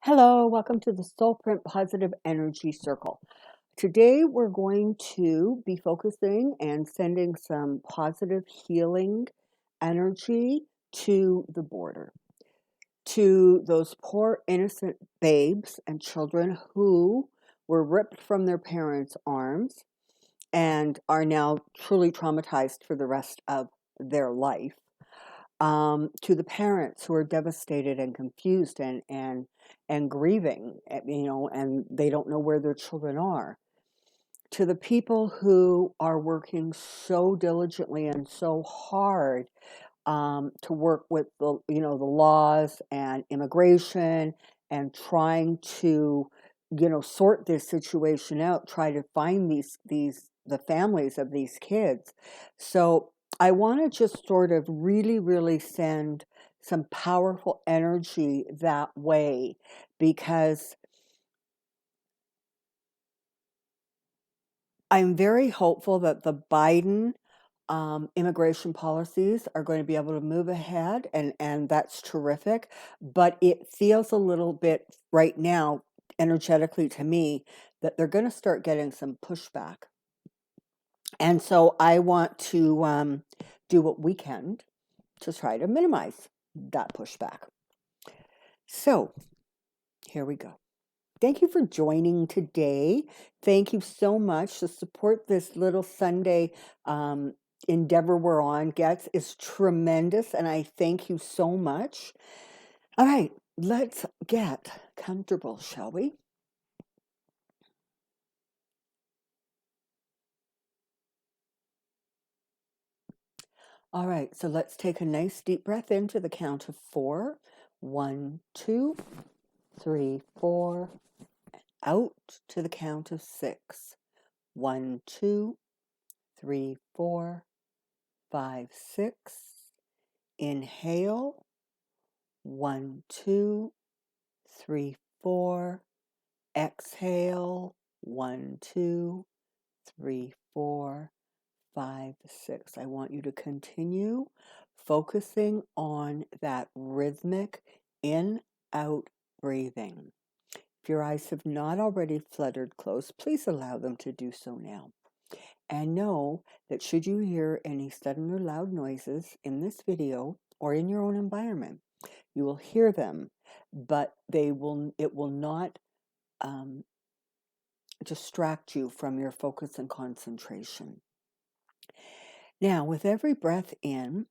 Hello, welcome to the Soulprint Positive Energy Circle. Today we're going to be focusing and sending some positive healing energy to the border, to those poor innocent babes and children who were ripped from their parents' arms and are now truly traumatized for the rest of their life. To the parents who are devastated and confused and grieving, and they don't know where their children are. To the people who are working so diligently and so hard to work with the laws and immigration and trying to sort this situation out, try to find the families of these kids. So I want to just sort of really send some powerful energy that way, because I'm very hopeful that the Biden immigration policies are going to be able to move ahead, and that's terrific. But it feels a little bit right now, energetically to me, that they're going to start getting some pushback. And so I want to do what we can to try to minimize that pushback. So here we go. Thank you for joining today. Thank you so much to support this little Sunday endeavor we're on. Gets is tremendous, and I thank you so much. All right, let's get comfortable, shall we? All right, so let's take a nice deep breath in to the count of 4. 1, 2, 3, 4. Out to the count of 6. 1, 2, 3, 4, 5, 6. Inhale. 1, 2, 3, 4. Exhale. 1, 2, 3, 4, 5, 6. I want you to continue focusing on that rhythmic in-out breathing. If your eyes have not already fluttered closed, please allow them to do so now. And know that should you hear any sudden or loud noises in this video or in your own environment, you will hear them, but it will not distract you from your focus and concentration. Now, with every breath in,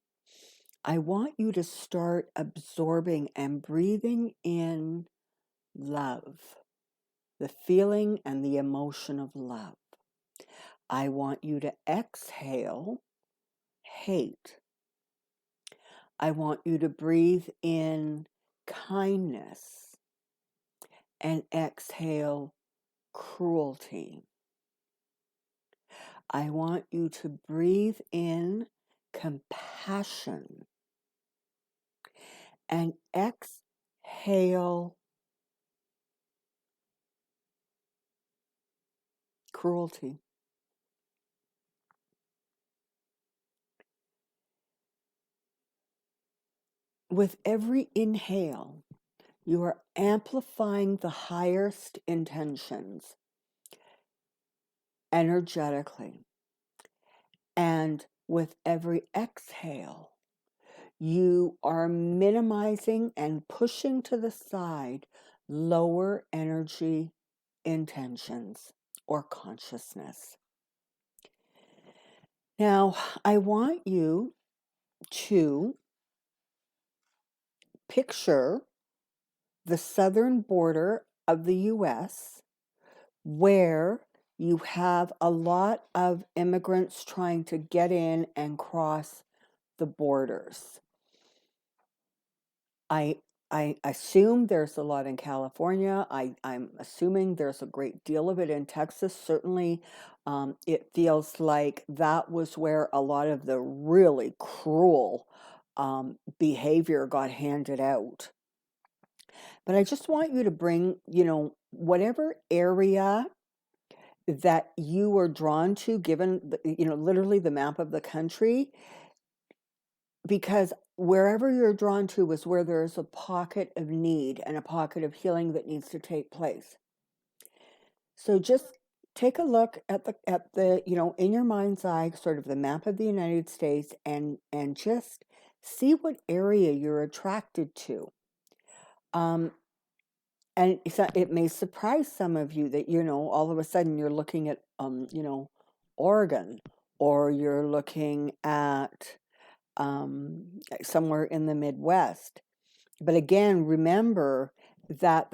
I want you to start absorbing and breathing in love, the feeling and the emotion of love. I want you to exhale hate. I want you to breathe in kindness and exhale cruelty. I want you to breathe in compassion and exhale cruelty. With every inhale, you are amplifying the highest intentions energetically. And with every exhale, you are minimizing and pushing to the side lower energy intentions or consciousness. Now, I want you to picture the southern border of the U.S., where you have a lot of immigrants trying to get in and cross the borders. I assume there's a lot in California. I'm assuming there's a great deal of it in Texas. Certainly, it feels like that was where a lot of the really cruel behavior got handed out. But I just want you to bring, whatever area that you are drawn to, given, literally the map of the country, because wherever you're drawn to is where there is a pocket of need and a pocket of healing that needs to take place. So just take a look at the in your mind's eye, sort of the map of the United States, and just see what area you're attracted to. And it may surprise some of you that, all of a sudden you're looking at, Oregon, or you're looking at somewhere in the Midwest. But again, remember that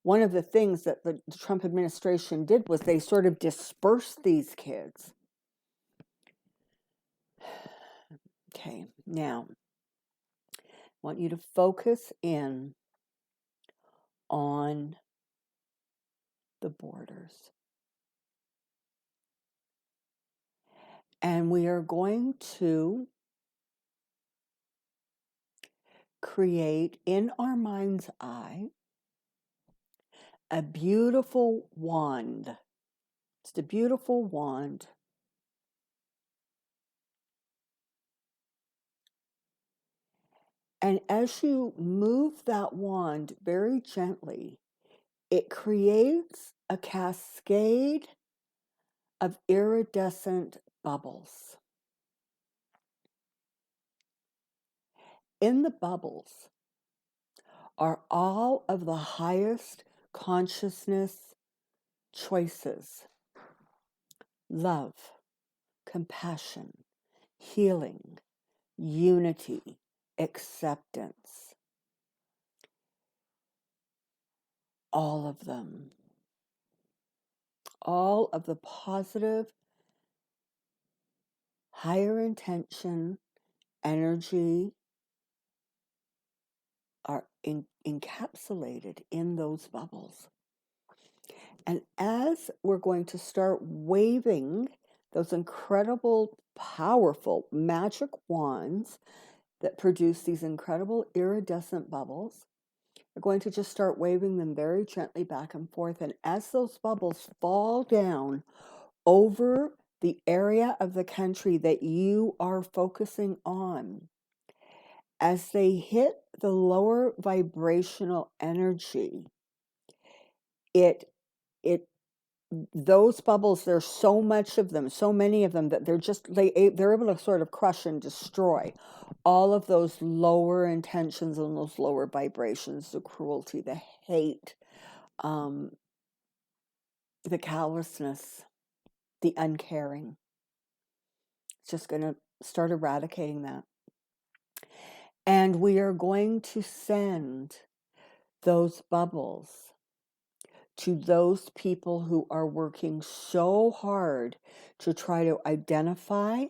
one of the things that the Trump administration did was they sort of dispersed these kids. Okay, now I want you to focus in on the borders. And we are going to create in our mind's eye a beautiful wand. It's a beautiful wand. And as you move that wand very gently, it creates a cascade of iridescent bubbles. In the bubbles are all of the highest consciousness choices: love, compassion, healing, unity, acceptance. All of them. All of the positive, higher intention, energy are encapsulated in those bubbles. And as we're going to start waving those incredible, powerful magic wands that produce these incredible iridescent bubbles, we're going to just start waving them very gently back and forth. And as those bubbles fall down over the area of the country that you are focusing on, as they hit the lower vibrational energy, those bubbles, there's so much of them, so many of them, that they're able to sort of crush and destroy all of those lower intentions and those lower vibrations, the cruelty, the hate, the callousness, the uncaring. It's just going to start eradicating that. And we are going to send those bubbles to those people who are working so hard to try to identify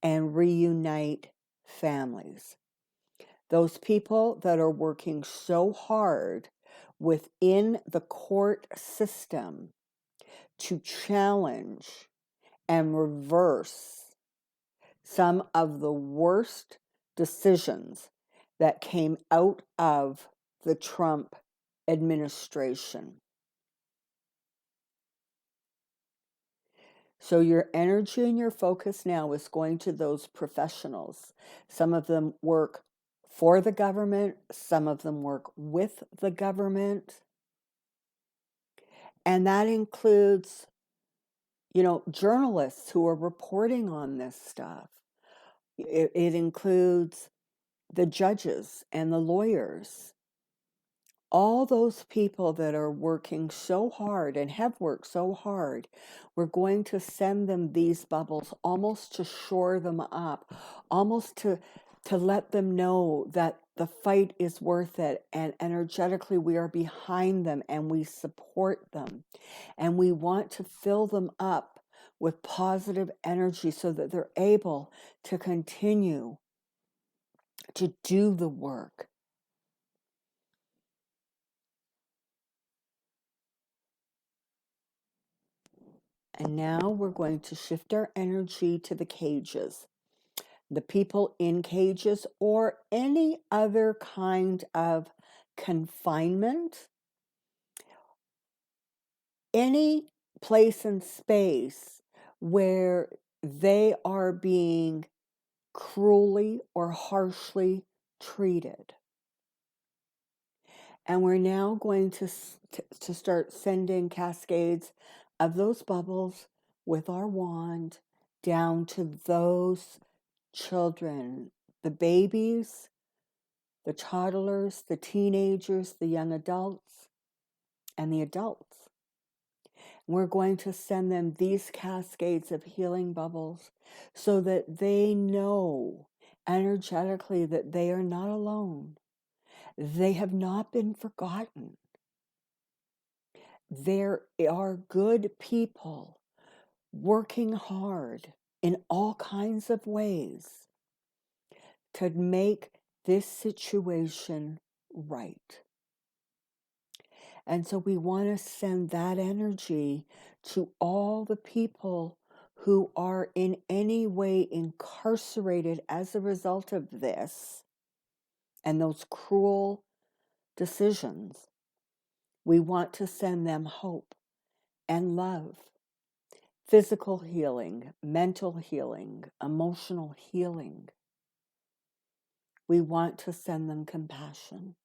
and reunite families. Those people that are working so hard within the court system to challenge and reverse some of the worst decisions that came out of the Trump administration. So your energy and your focus now is going to those professionals. Some of them work for the government, some of them work with the government. And that includes, journalists who are reporting on this stuff. It includes the judges and the lawyers. All those people that are working so hard and have worked so hard, we're going to send them these bubbles almost to shore them up, almost to let them know that the fight is worth it, and energetically we are behind them and we support them. And we want to fill them up with positive energy so that they're able to continue to do the work. And now we're going to shift our energy to the cages, the people in cages, or any other kind of confinement, any place and space where they are being cruelly or harshly treated. And we're now going to start sending cascades of those bubbles with our wand down to those children, the babies, the toddlers, the teenagers, the young adults, and the adults. We're going to send them these cascades of healing bubbles so that they know energetically that they are not alone. They have not been forgotten. There are good people working hard in all kinds of ways to make this situation right. And so we want to send that energy to all the people who are in any way incarcerated as a result of this and those cruel decisions. We want to send them hope and love, physical healing, mental healing, emotional healing. We want to send them compassion.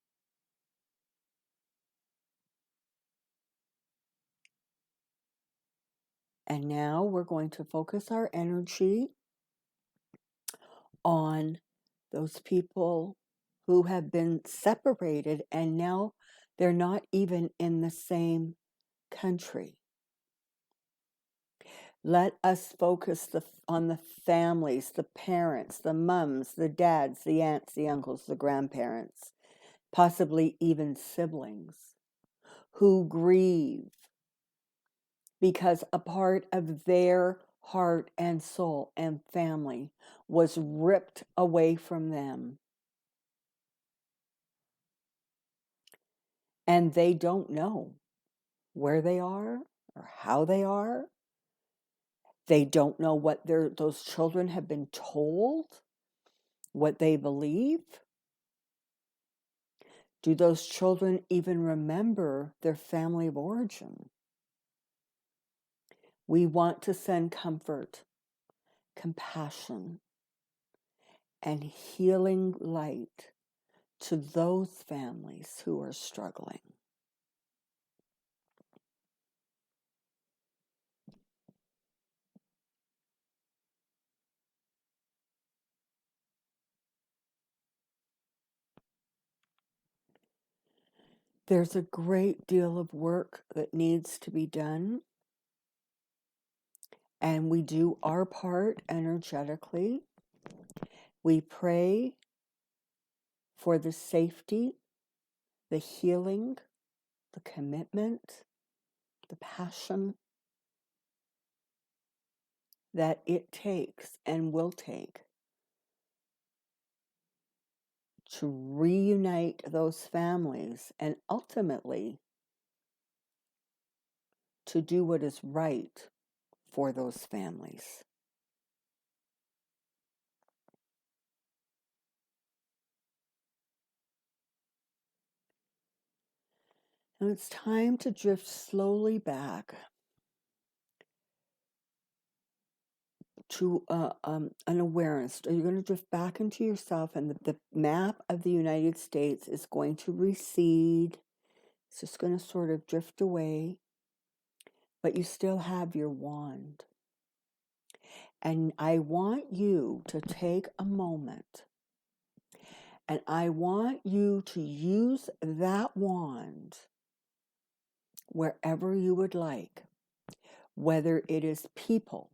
And now we're going to focus our energy on those people who have been separated and now they're not even in the same country. Let us focus on the families, the parents, the mums, the dads, the aunts, the uncles, the grandparents, possibly even siblings who grieve because a part of their heart and soul and family was ripped away from them. And they don't know where they are or how they are. They don't know what those children have been told, what they believe. Do those children even remember their family of origin? We want to send comfort, compassion, and healing light to those families who are struggling. There's a great deal of work that needs to be done, and we do our part energetically. We pray for the safety, the healing, the commitment, the passion that it takes and will take to reunite those families and ultimately to do what is right for those families. And it's time to drift slowly back to an awareness. You're going to drift back into yourself, and the map of the United States is going to recede. It's just going to sort of drift away, but you still have your wand. And I want you to take a moment, and I want you to use that wand wherever you would like, whether it is people,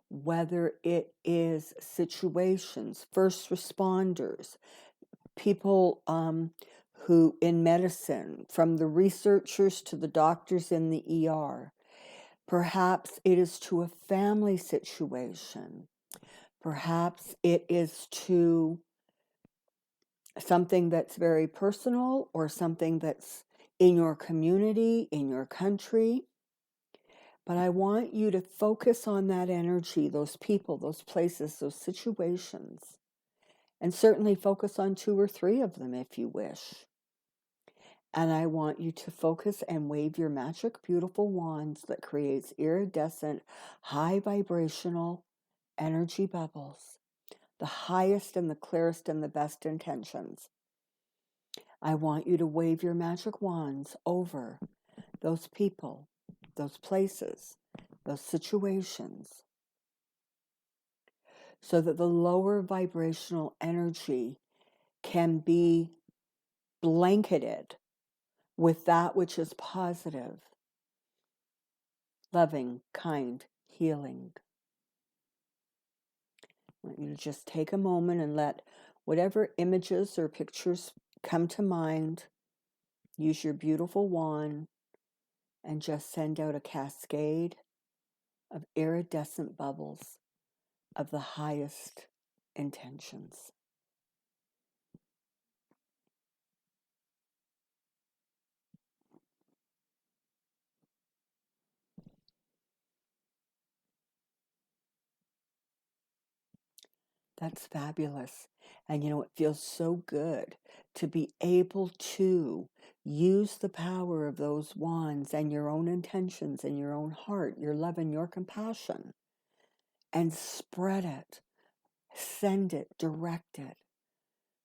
whether it is situations, first responders, people who in medicine, from the researchers to the doctors in the ER. Perhaps it is to a family situation. Perhaps it is to something that's very personal or something that's in your community, in your country. But I want you to focus on that energy, those people, those places, those situations, and certainly focus on 2 or 3 of them if you wish. And I want you to focus and wave your magic, beautiful wands that creates iridescent, high vibrational energy bubbles the highest and the clearest and the best intentions. I want you to wave your magic wands over those people, those places, those situations, so that the lower vibrational energy can be blanketed with that which is positive, loving, kind, healing. I want you to just take a moment and let whatever images or pictures come to mind. Use your beautiful wand and just send out a cascade of iridescent bubbles of the highest intentions. That's fabulous. And it feels so good to be able to use the power of those wands and your own intentions and your own heart, your love and your compassion, and spread it, send it, direct it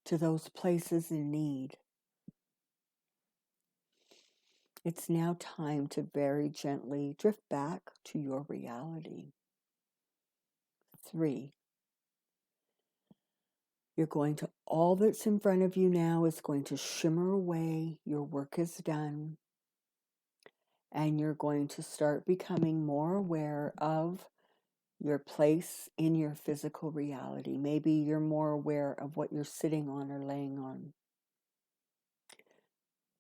to those places in need. It's now time to very gently drift back to your reality. 3. You're going to, all that's in front of you now is going to shimmer away. Your work is done. And you're going to start becoming more aware of your place in your physical reality. Maybe you're more aware of what you're sitting on or laying on.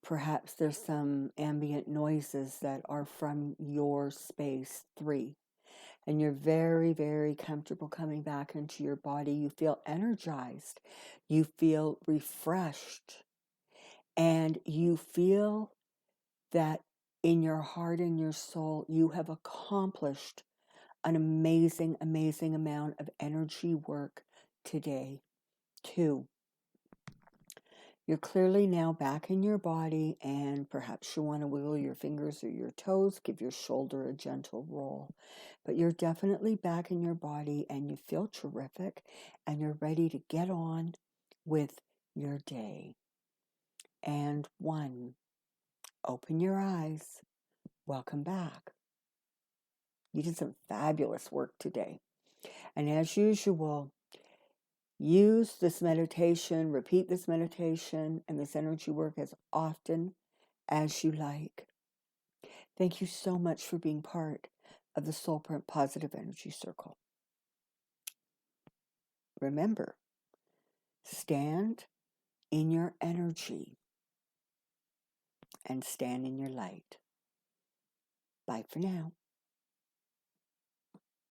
Perhaps there's some ambient noises that are from your space. 3. And you're very, very comfortable coming back into your body. You feel energized. You feel refreshed. And you feel that in your heart and your soul, you have accomplished an amazing, amazing amount of energy work today. 2. You're clearly now back in your body, and perhaps you want to wiggle your fingers or your toes, give your shoulder a gentle roll. But you're definitely back in your body, and you feel terrific, and you're ready to get on with your day. And 1, open your eyes. Welcome back. You did some fabulous work today. And as usual, use this meditation, repeat this meditation and this energy work as often as you like. Thank you so much for being part of the Soulprint Positive Energy Circle. Remember, stand in your energy and stand in your light. Bye for now.